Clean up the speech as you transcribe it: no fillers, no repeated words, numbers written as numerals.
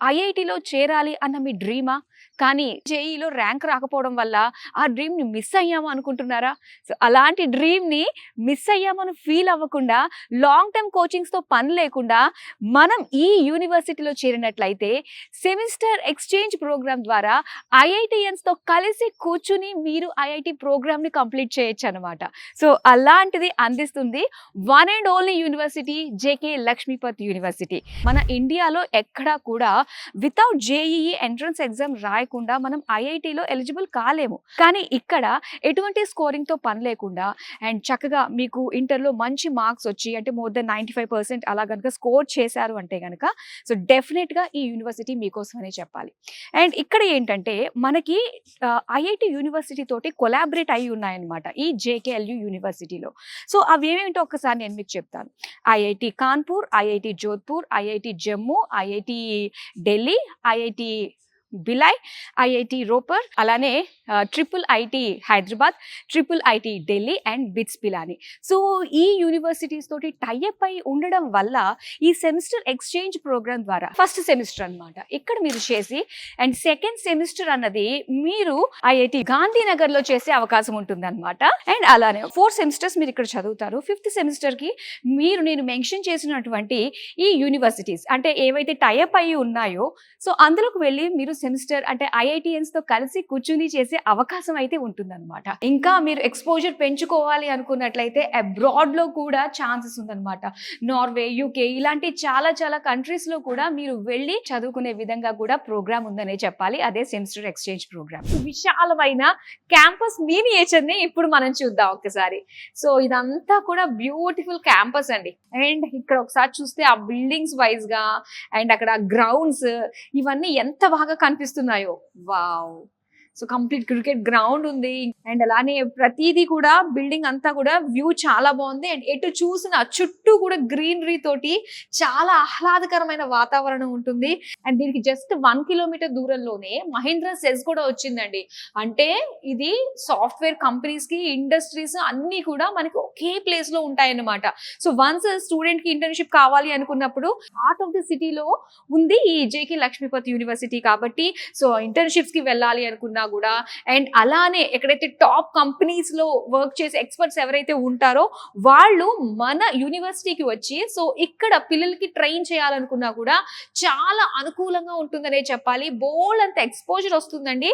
ఐఐటీలో చేరాలి అన్న మీ డ్రీమా? కానీ జేఈలో ర్యాంక్ రాకపోవడం వల్ల ఆ డ్రీమ్‌ని మిస్ అయ్యాము అనుకుంటున్నారా? సో, అలాంటి డ్రీమ్‌ని మిస్ అయ్యామని ఫీల్ అవ్వకుండా లాంగ్ టర్మ్ కోచింగ్స్‌తో పని లేకుండా మనం ఈ యూనివర్సిటీలో చేరినట్లయితే సెమిస్టర్ ఎక్స్‌చేంజ్ ప్రోగ్రామ్ ద్వారా ఐఐటీయన్స్‌తో కలిసి కూర్చుని మీరు ఐఐటీ ప్రోగ్రామ్‌ని కంప్లీట్ చేయొచ్చనమాట. సో, అలాంటిది అందిస్తుంది one and only university JK Lakshmipat university. మన ఇండియాలో ఎక్కడా కూడా వితౌట్ జేఈఈ ఎంట్రన్స్ ఎగ్జామ్ రాయకుండా మనం ఐఐటీలో ఎలిజిబుల్ కాలేము. కానీ ఇక్కడ ఎటువంటి స్కోరింగ్‌తో పని లేకుండా అండ్ చక్కగా మీకు ఇంటర్‌లో మంచి మార్క్స్ వచ్చి అంటే మోర్ దెన్ 95% అలా గనుక స్కోర్ చేశారు అంటే గనక సో డెఫినెట్‌గా ఈ యూనివర్సిటీ మీకోసమనే చెప్పాలి. అండ్ ఇక్కడ ఏంటంటే మనకి ఐఐటీ యూనివర్సిటీ తోటి కొలాబరేట్ అయ్యి ఉన్నాయన్నమాట ఈ జేకేఎల్యూ యూనివర్సిటీలో. సో అవేమేంటో ఒక్కసారి నేను మీకు చెప్తాను. IIT Kanpur, IIT Jodhpur, IIT Jammu, IIT Delhi, IIT Bhilai, IIT Ropar, అలానే triple IT Hyderabad, triple IT Delhi and BITS Pilani. So ఈ యూనివర్సిటీస్ తోటి టైఅప్ అయి ఉండడం వల్ల ఈ సెమిస్టర్ ఎక్స్చేంజ్ ప్రోగ్రామ్ ద్వారా ఫస్ట్ సెమిస్టర్ అన్నమాట ఇక్కడ మీరు చేసి అండ్ సెకండ్ సెమిస్టర్ అన్నది మీరు ఐఐటీ గాంధీనగర్ లో చేసే అవకాశం ఉంటుంది అనమాట. అండ్ అలానే 4 సెమిస్టర్స్ మీరు ఇక్కడ చదువుతారు. 5th సెమిస్టర్ కి నేను మెన్షన్ చేసినటువంటి ఈ యూనివర్సిటీస్ అంటే ఏవైతే టైఅప్ అయి ఉన్నాయో సో అందులోకి వెళ్ళి మీరు సెమిస్టర్ అంటే ఐఐటియన్స్ తో కలిసి కూర్చుని చేసే అవకాశం అయితే ఉంటుందన్నమాట. ఇంకా మీరు ఎక్స్పోజర్ పెంచుకోవాలి అనుకున్నట్లయితే అబ్రాడ్ లో కూడా ఛాన్సెస్ ఉందన్నమాట. నార్వే, యూకే ఇలాంటి చాలా కంట్రీస్ లో కూడా మీరు వెళ్ళి చదువుకునే విధంగా కూడా ప్రోగ్రామ్ ఉందనే చెప్పాలి. అదే సెమిస్టర్ ఎక్స్చేంజ్ ప్రోగ్రామ్. విశాలమైన క్యాంపస్ మినియేచర్ ని ఇప్పుడు మనం చూద్దాం ఒక్కసారి. సో ఇదంతా కూడా బ్యూటిఫుల్ క్యాంపస్ అండి. అండ్ ఇక్కడ ఒకసారి చూస్తే ఆ బిల్డింగ్స్ వైజ్ గా అండ్ అక్కడ గ్రౌండ్స్ ఇవన్నీ ఎంత బాగా కనిపిస్తున్నాయో. Wow! So complete cricket ground ఉంది అండ్ అలానే ప్రతిదీ కూడా బిల్డింగ్ అంతా కూడా వ్యూ చాలా బాగుంది అండ్ ఎటు చూసిన చుట్టూ కూడా గ్రీనరీ తోటి చాలా ఆహ్లాదకరమైన వాతావరణం ఉంటుంది. అండ్ దీనికి జస్ట్ 1 కిలోమీటర్ దూరంలోనే మహీంద్రా సెజ్ కూడా వచ్చిందండి. అంటే ఇది సాఫ్ట్వేర్ కంపెనీస్ కి ఇండస్ట్రీస్ అన్ని కూడా మనకి ఒకే ప్లేస్ లో ఉంటాయన్నమాట. సో వన్స్ స్టూడెంట్ కి ఇంటర్న్షిప్ కావాలి అనుకున్నప్పుడు హార్ట్ ఆఫ్ ది సిటీలో ఉంది ఈ జేకే లక్ష్మీపత్ యూనివర్సిటీ కాబట్టి సో ఇంటర్న్షిప్స్ కి వెళ్ళాలి అనుకున్నా కూడా అండ్ అలానే ఎక్కడైతే టాప్ కంపెనీస్ లో వర్క్ చేసే ఎక్స్పర్ట్స్ ఎవరైతే ఉంటారో వాళ్ళు మన యూనివర్సిటీకి వచ్చి సో ఇక్కడ పిల్లలకి ట్రైన్ చేయాలనుకున్నా కూడా చాలా అనుకూలంగా ఉంటుందనే చెప్పాలి. బోల్డ్ అంత ఎక్స్పోజర్ వస్తుందండి.